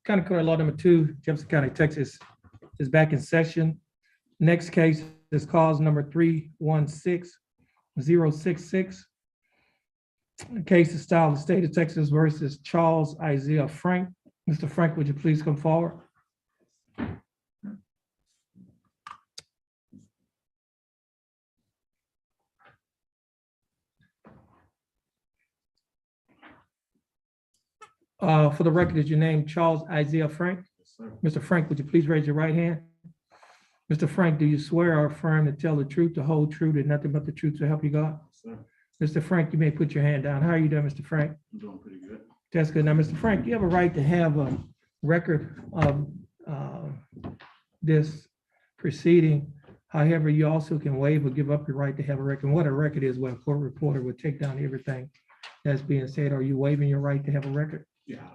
County Court Law Number 2, Jefferson County, Texas, is back in session. Next case is cause number 316066. The case is styled the state of Texas versus Charles Isaiah Frank. Mr. Frank, would you please come forward? For the record, is your name Charles Isaiah Frank? Yes, sir. Mr. Frank, would you please raise your right hand? Mr. Frank, do you swear or affirm to tell the truth, the whole truth, and nothing but the truth to help you God? Yes, sir. Mr. Frank, you may put your hand down. How are you doing, Mr. Frank? I'm doing pretty good. That's good. Now, Mr. Frank, you have a right to have a record of this proceeding. However, you also can waive or give up your right to have a record. And what a record is, where a court reporter would take down everything that's being said. Are you waiving your right to have a record? Yeah.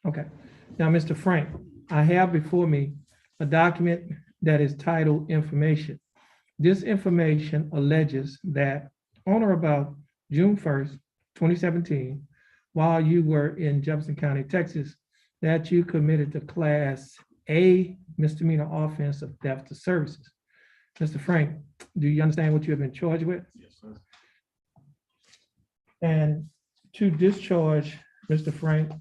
Okay. Now, Mr. Frank, I have before me a document that is titled Information. This information alleges that on or about June 1st, 2017, while you were in Jefferson County, Texas, that you committed the Class A misdemeanor offense of theft of services. Mr. Frank, do you understand what you have been charged with? Yes, sir. And to discharge, Mr. Frank,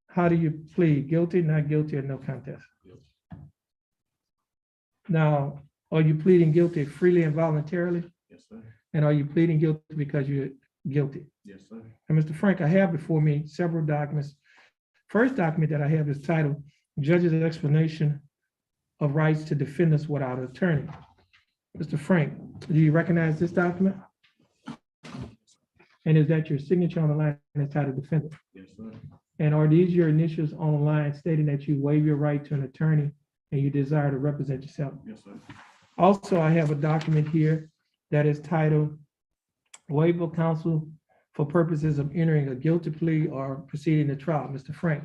how do you plead? Guilty, not guilty, or no contest? Yes. Now, are you pleading guilty freely and voluntarily? Yes, sir. And are you pleading guilty because you're guilty? Yes, sir. And Mr. Frank, I have before me several documents. First document that I have is titled Judge's Explanation of Rights to Defendants Without an Attorney. Mr. Frank, do you recognize this document? And is that your signature on the line that's titled Defendant? Yes, sir. And are these your initials on the line stating that you waive your right to an attorney and you desire to represent yourself? Yes, sir. Also, I have a document here that is titled Waiver of Counsel for purposes of entering a guilty plea or proceeding to trial. Mr. Frank,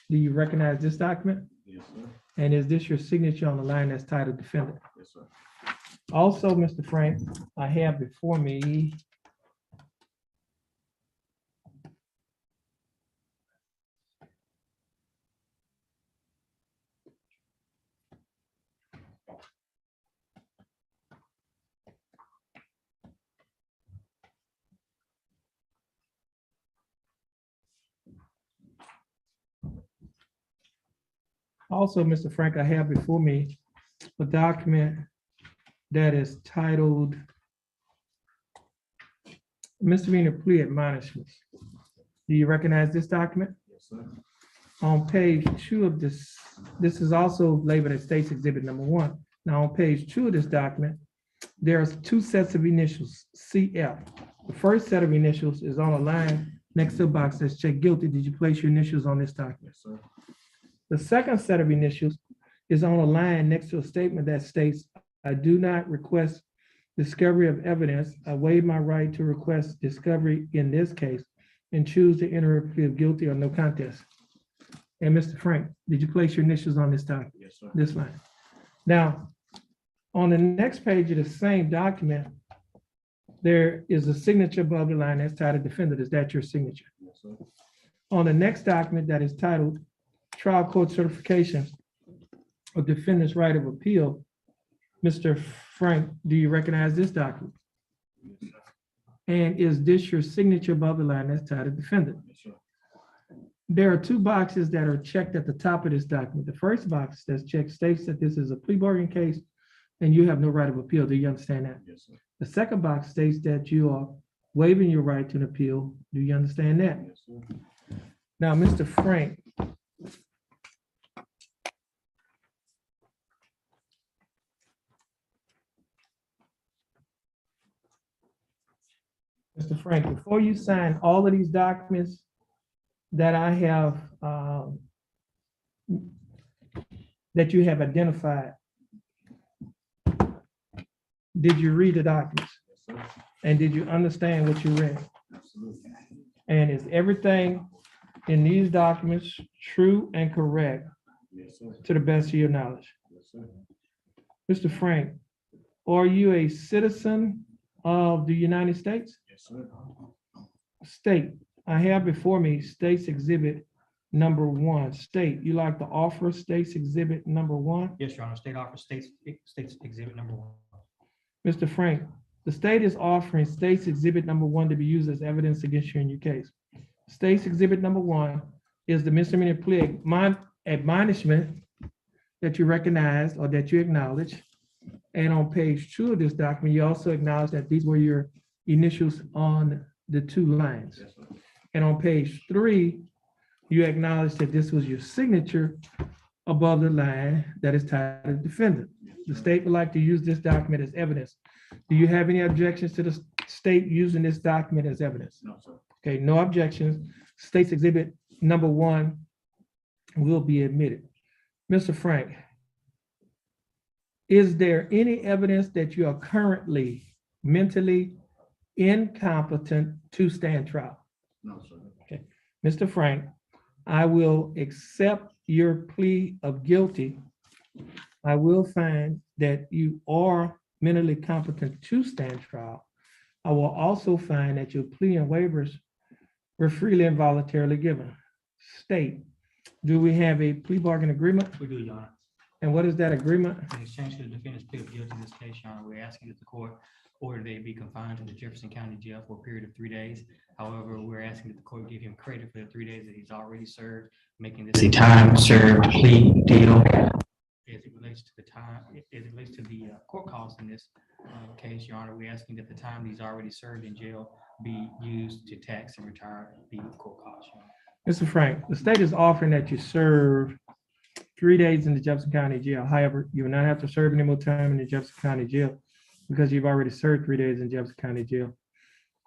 do you recognize this document? Yes, sir. And is this your signature on the line that's titled Defendant? Yes, sir. Also, Mr. Frank, I have before me Mr. Frank, I have before me a document that is titled Misdemeanor Plea Admonishments. Do you recognize this document? Yes, sir. On page 2 of this is also labeled as State's Exhibit Number 1. Now, on page 2 of this document, there's 2 sets of initials, CF. The first set of initials is on a line next to a box that's checked guilty. Did you place your initials on this document? Yes, sir. The second set of initials is on a line next to a statement that states, I do not request discovery of evidence. I waive my right to request discovery in this case and choose to enter a plea of guilty or no contest. And Mr. Frank, did you place your initials on this document? Yes, sir. This line? Now, on the next page of the same document, there is a signature above the line that's titled Defendant. Is that your signature? Yes, sir. On the next document that is titled Trial Court Certification of Defendant's Right of Appeal, Mr. Frank, do you recognize this document? Yes, sir. And is this your signature above the line that's titled Defendant? Yes, sir. There are 2 boxes that are checked at the top of this document. The first box that's checked states that this is a plea bargain case and you have no right of appeal. Do you understand that? Yes, sir. The second box states that you are waiving your right to an appeal. Do you understand that? Yes, sir. Now, Mr. Frank, before you sign all of these documents that I have, that you have identified, did you read the documents? Yes, sir. And did you understand what you read? Absolutely. And is everything in these documents true and correct Yes, sir. to the best of your knowledge? Yes, sir. Mr. Frank, are you a citizen of the United States? Yes, sir. State, I have before me State's Exhibit number one. State, you like to offer state's exhibit number one? Yes, Your Honor. State offers states exhibit number 1. Mr. Frank, the state is offering state's exhibit number one to be used as evidence against you in your case. State's exhibit number one is the misdemeanor plea admonishment that you recognize or that you acknowledge. And on page 2 of this document, you also acknowledge that these were your initials on the 2 lines. Yes, sir. And on page 3, you acknowledge that this was your signature above the line that is titled defendant. The state would like to use this document as evidence. Do you have any objections to the state using this document as evidence? No, sir. Okay, no objections. State's exhibit number one will be admitted. Mr. Frank, is there any evidence that you are currently mentally incompetent to stand trial? No, sir. Mr. Frank, I will accept your plea of guilty. I will find that you are mentally competent to stand trial. I will also find that your plea and waivers were freely and voluntarily given. State, do we have a plea bargain agreement? We do, Your Honor. And what is that agreement? In exchange for the defendant's plea of guilty in this case, Your Honor, we're asking that the court order they be confined to the Jefferson County Jail for a period of 3 days. However, we're asking that the court give him credit for the 3 days that he's already served, making this a time served plea deal. As it relates to the time, as it relates to the court costs in this case, Your Honor, we're asking that the time he's already served in jail be used to tax and retire the court costs. Your Honor. Mr. Frank, the state is offering that you serve 3 days in the Jefferson County Jail. However, you will not have to serve any more time in the Jefferson County Jail because you've already served 3 days in Jefferson County Jail.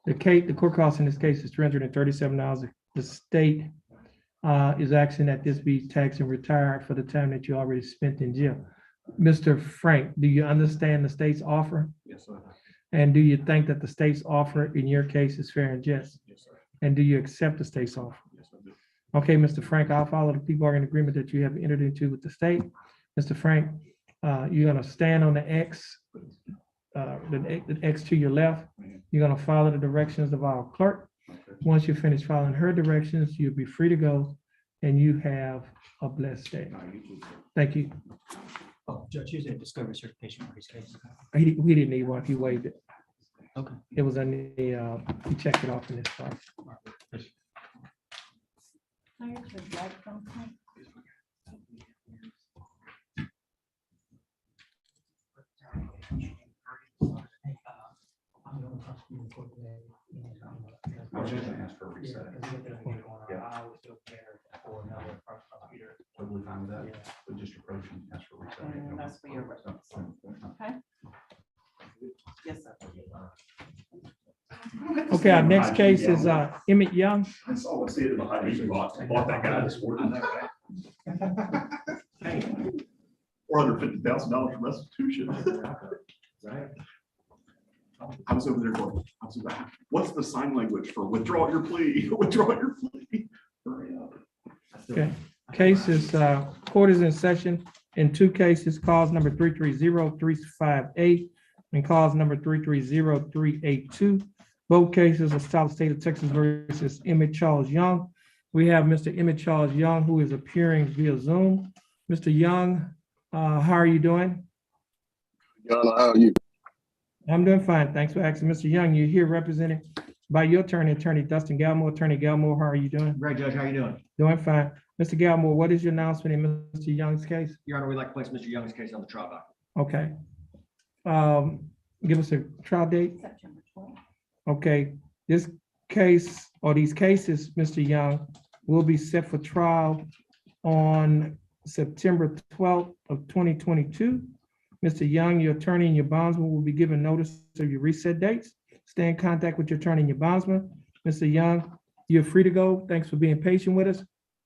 The court cost in this case is $337. The state is asking that this be taxed and retired for the time that you already spent in jail. Mr. Frank, do you understand the state's offer? Yes, sir. And do you think that the state's offer in your case is fair and just? Yes, sir. And do you accept the state's offer? Yes, I do. Okay, Mr. Frank, I'll follow the plea bargain agreement that you have entered into with the state. Mr. Frank, you're gonna stand on the X, the X to your left. You're gonna follow the directions of our clerk. Okay. Once you finish following her directions, you'll be free to go, and you have a blessed day. All right, you too, sir. Thank you. Oh, Judge, here's a discovery certification for his case. We didn't need one, he waived it. Okay. It was in the, he checked it off in this part. I was just gonna ask for a reset. Totally fine with that. But just approach and ask for a reset. And that's for your reference. Okay? Yes, sir. Okay, our next case is Emmett Young. I saw what's the behind you bought that guy this morning. $450,000 restitution. Right. I was over there going, what's the sign language for withdraw your plea? Withdraw your plea. Hurry up. Okay, case is, court is in session in 2 cases, cause number 330-358 and cause number 330-382. Both cases are South State of Texas versus Emmett Charles Young. We have Mr. Emmett Charles Young, who is appearing via Zoom. Mr. Young, how are you doing? Your Honor, how are you? I'm doing fine. Thanks for asking. Mr. Young, you're here represented by your attorney, Attorney Dustin Galmore. Attorney Galmore, how are you doing? Great, Judge. How you doing? Doing fine. Mr. Galmore, what is your announcement in Mr. Young's case? Your Honor, we'd like to place Mr. Young's case on the trial docket. Okay. Give us a trial date. September 12th. Okay, this case or these cases, Mr. Young, will be set for trial on September 12th of 2022. Mr. Young, your attorney and your bondsman will be given notice of your reset dates. Stay in contact with your attorney and your bondsman. Mr. Young, you're free to go. Thanks for being patient with us,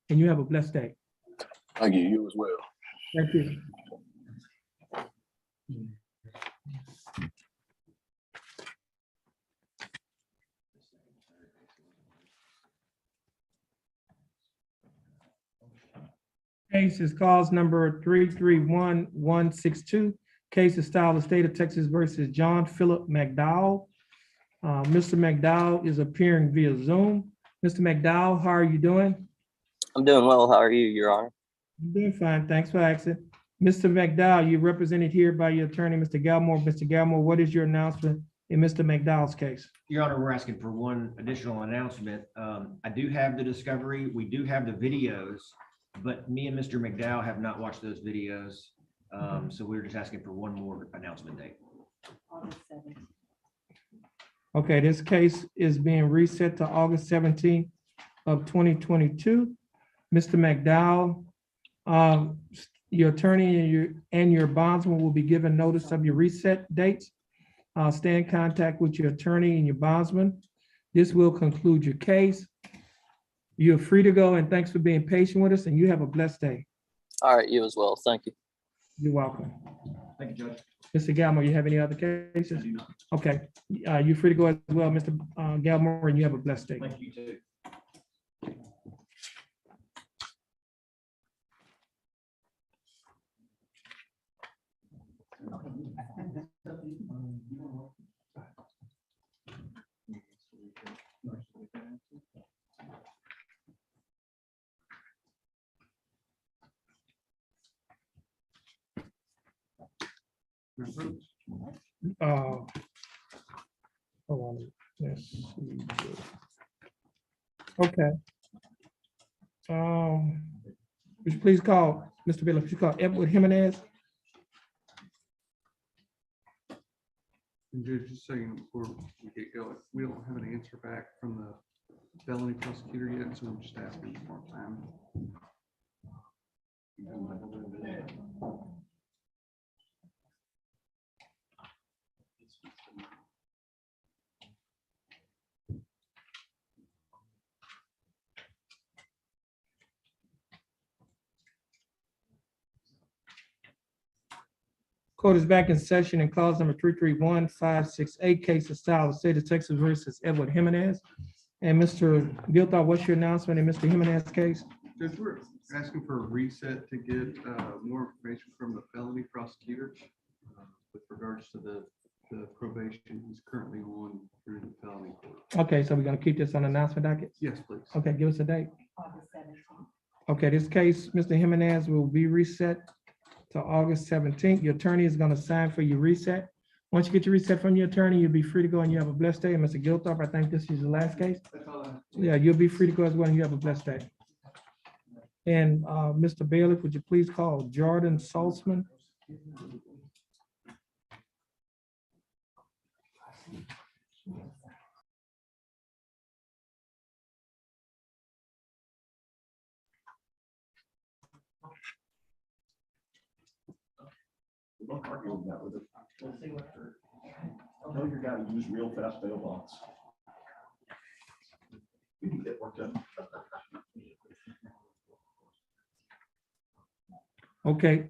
and you have a blessed day. Thank you. You as well. Thank you. Case is cause number 331162. Case is style of state of Texas versus John Philip McDowell. Mr. McDowell is appearing via Zoom. Mr. McDowell, how are you doing? I'm doing well. How are you, Your Honor? I'm doing fine. Thanks for asking. Mr. McDowell, you represented here by your attorney, Mr. Galmore. Mr. Galmore, what is your announcement in Mr. McDowell's case? Your Honor, we're asking for one additional announcement. I do have the discovery. We do have the videos, but me and Mr. McDowell have not watched those videos. So we're just asking for one more announcement date. August 7th. Okay, this case is being reset to August 17th of 2022. Mr. McDowell, your attorney and your bondsman will be given notice of your reset dates. Stay in contact with your attorney and your bondsman. This will conclude your case. You're free to go, and thanks for being patient with us, and you have a blessed day. All right, you as well. Thank you. You're welcome. Thank you, Judge. Mr. Galmore, you have any other cases? Okay, you're free to go as well, Mr. Galmore, and you have a blessed day. Thank you too. Hold on. Let's see. Okay. Would you please call, Mr. Bailey, would you call Edward Jimenez? And Judge, just saying before we get going, we don't have an answer back from the felony prosecutor yet, so we're just asking for more time. Court is back in session in clause number 331568, case of style of state of Texas versus Edward Jimenez. And Mr. Gilthar, what's your announcement in Mr. Jimenez case? Judge, we're asking for a reset to get more information from the felony prosecutor with regards to the probation he's currently on through the felony court. Okay, so we're gonna keep this on announcement docket? Yes, please. Okay, give us a date. August 17th. Okay, this case, Mr. Jimenez, will be reset to August 17th. Your attorney is gonna sign for your reset. Once you get your reset from your attorney, you'll be free to go and you have a blessed day. And Mr. Gilthorpe, I think this is the last case. Yeah, you'll be free to go as well and you have a blessed day. And Mr. Bailiff, would you please call Jordan Saltzman? Don't argue with that with it. Tell your guy to use real fast bail bonds. We can get work done. Okay.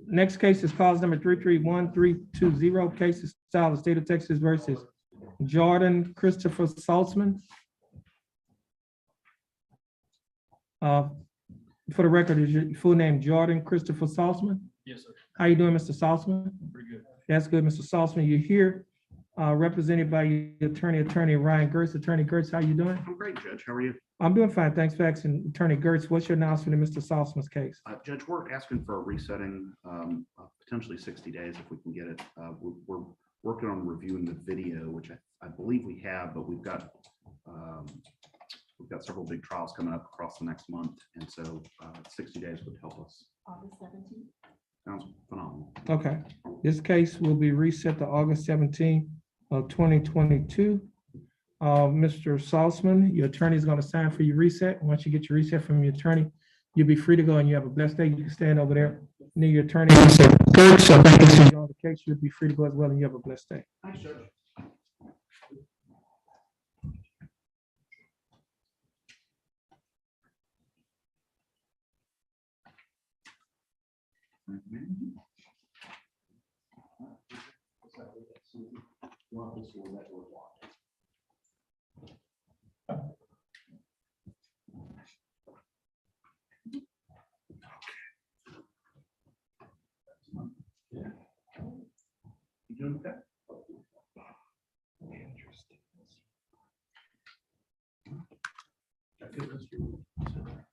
Next case is cause number 331320, case is style of state of Texas versus Jordan Christopher Saltzman. For the record, is your full name Jordan Christopher Saltzman? Yes, sir. How you doing, Mr. Saltzman? Pretty good. That's good, Mr. Saltzman. You're here represented by your attorney Ryan Gertz. Attorney Gertz, how you doing? I'm great, Judge. How are you? I'm doing fine. Thanks for asking. Attorney Gertz, what's your announcement in Mr. Saltzman's case? Judge, we're asking for a resetting, potentially 60 days if we can get it. We're working on reviewing the video, which I believe we have, but we've got several big trials coming up across the next month. And so 60 days would help us. August 17th. Sounds phenomenal. Okay, this case will be reset to August 17th of 2022. Mr. Saltzman, your attorney is going to sign for your reset. Once you get your reset from your attorney, you'll be free to go and you have a blessed day. You can stand over there near your attorney. Mr. Gertz, I think this is on the case. You'll be free to go as well and you have a blessed day. Thanks, Judge. You doing okay? Interesting. I feel this.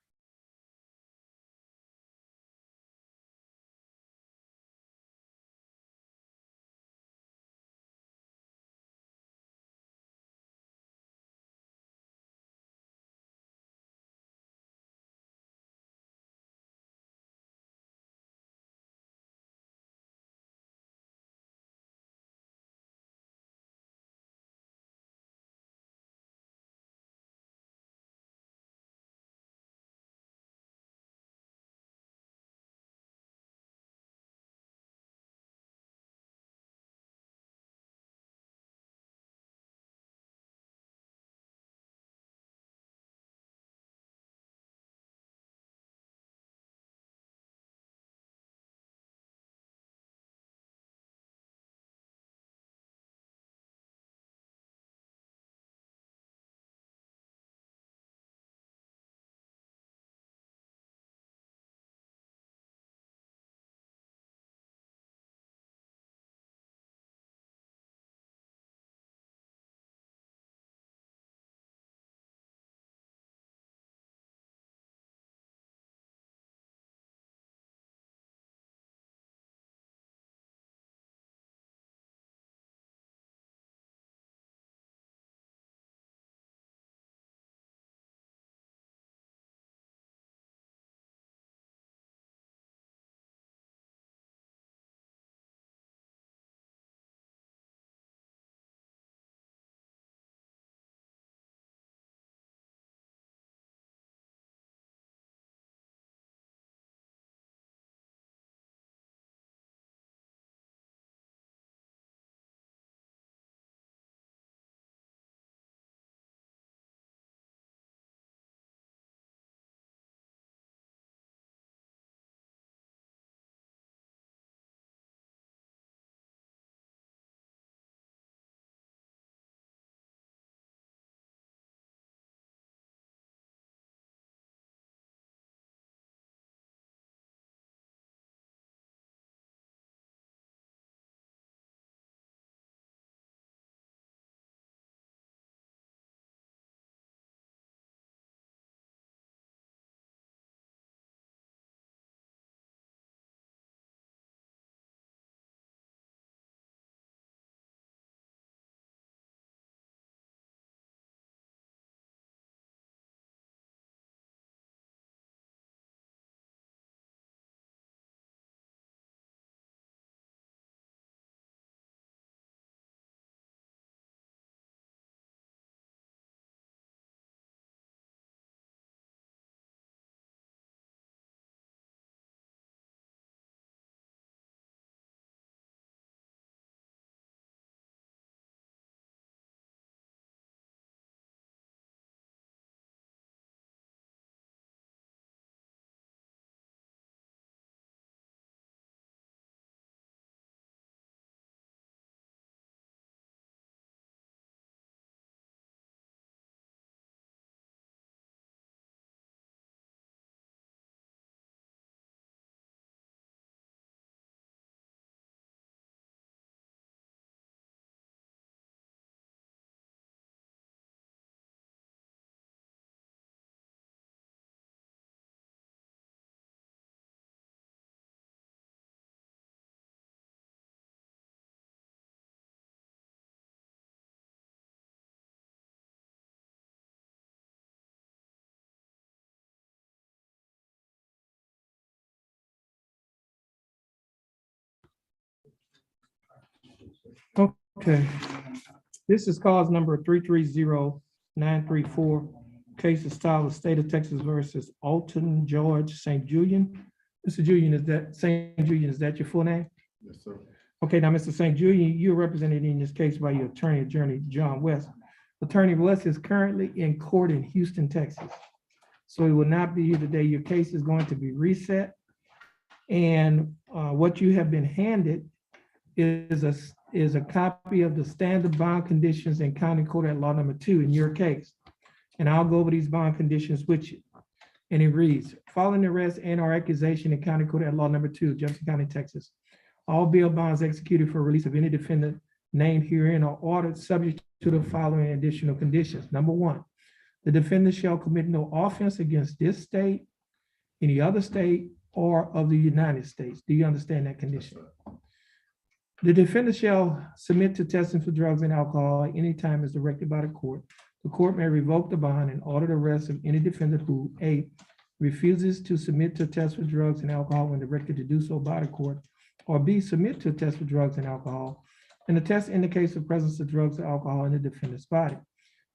Okay. This is cause number 330-934. Case is style of State of Texas versus Alton George St. Julian. Mr. Julian, is that St. Julian, is that your full name? Yes, sir. Okay, now, Mr. St. Julian, you're represented in this case by your attorney John West. Attorney West is currently in court in Houston, Texas. So he will not be here today. Your case is going to be reset. And what you have been handed is a copy of the standard bond conditions in County Court at Law Number 2 in your case. And I'll go over these bond conditions with you. And it reads, following arrest and or accusation in County Court at Law Number 2, Jefferson County, Texas, all bail bonds executed for release of any defendant named herein are ordered subject to the following additional conditions. Number 1, the defendant shall commit no offense against this state, any other state, or of the United States. Do you understand that condition? The defendant shall submit to testing for drugs and alcohol at any time as directed by the court. The court may revoke the bond and order the arrest of any defendant who, A, refuses to submit to a test for drugs and alcohol when directed to do so by the court, or B, submit to a test for drugs and alcohol, and the test indicates the presence of drugs or alcohol in the defendant's body.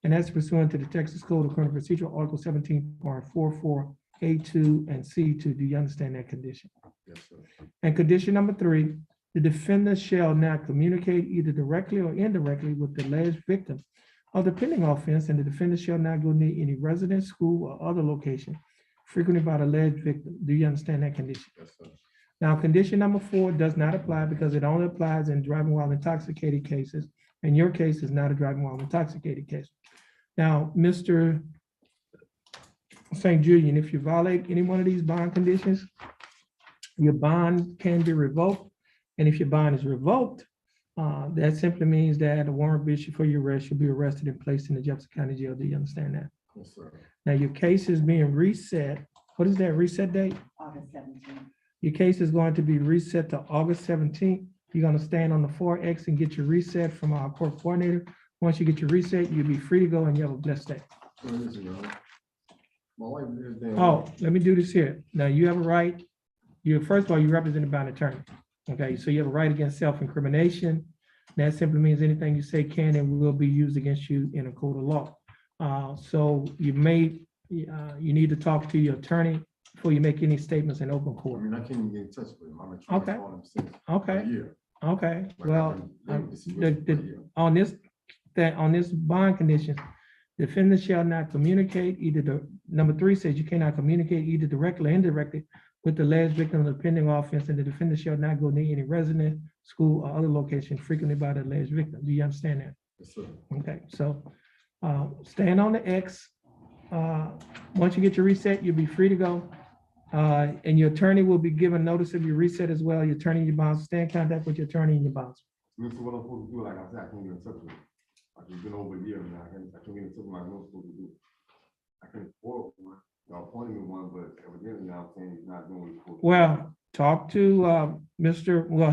And that's pursuant to the Texas Code of Criminal Procedure, Article 17.44, A2 and C2. Do you understand that condition? Yes, sir. And condition number 3, the defendant shall not communicate either directly or indirectly with the alleged victim of the pending offense, and the defendant shall not go near any residence, school, or other location frequented by the alleged victim. Do you understand that condition? Yes, sir. Now, condition number 4 does not apply because it only applies in driving while intoxicated cases. And your case is not a driving while intoxicated case. Now, Mr. St. Julian, if you violate any one of these bond conditions, your bond can be revoked. And if your bond is revoked, that simply means that a warrant issued for your arrest, you'll be arrested and placed in the Jefferson County Jail. Do you understand that? Yes, sir. Now, your case is being reset. What is that reset date? August 17th. Your case is going to be reset to August 17th. You're going to stand on the 4X and get your reset from our court coordinator. Once you get your reset, you'll be free to go and you have a blessed day. Listen, y'all. My wife is there. Oh, let me do this here. Now, you have a right. First of all, you're represented by an attorney. Okay, so you have a right against self-incrimination. That simply means anything you say can and will be used against you in a court of law. So you need to talk to your attorney before you make any statements in open I court. mean, I can't even get in touch with him. I've been trying to Okay. call him since Okay, a year. okay. Like, Well, I've been waiting to see what's for a year. on this bond condition, defendant shall not communicate number 3 says you cannot communicate either directly or indirectly with the alleged victim of the pending offense, and the defendant shall not go near any resident, school, or other location frequented by the alleged victim. Do you understand that? Yes, sir. Okay, so stand on the X. Once you get your reset, you'll be free to go. And your attorney will be given notice of your reset as well. Your attorney and your bonds, stay in contact with your attorney and your bonds. This is what I'm supposed to do. Like I said, I can't get in touch with him. Like, it's been over a year now. I can't get in touch with him like I'm supposed to do. I can't afford one. Y'all appointed me one, but evidently y'all saying he's not doing what he's supposed to do. Well, talk to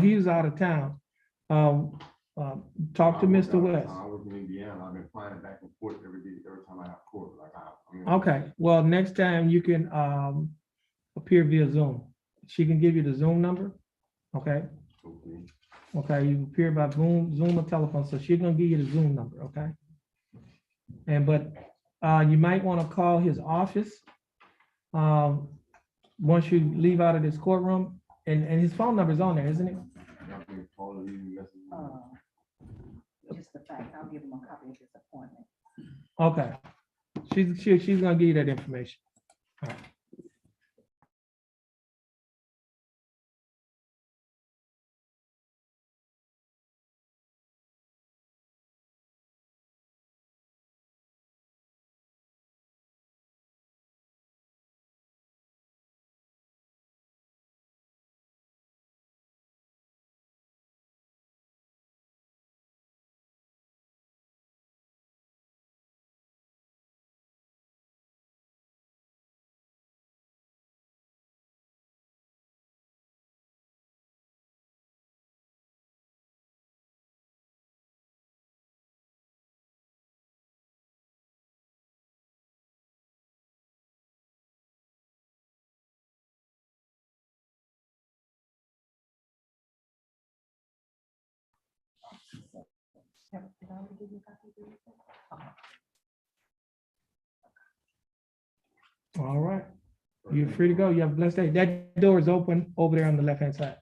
he's out of town. Talk to I work Mr. out of West. town. I work in Indiana. I've been flying back and forth every day, every time I have court. Like, I mean, Okay, well, next time you can appear via Zoom. She can give you the Zoom number, okay? okay. Okay, you appear by Zoom or telephone, so she's gonna give you the Zoom number, okay? But you might wanna call his office once you leave out of this courtroom, and his phone number is on there, isn't it? Y'all been calling me, messaging me. Just the fact, I'll give him a copy of his appointment. Okay. She's gonna give you that information. All right. All right. You're free to go. You have a blessed day. That door is open over there on the left-hand side.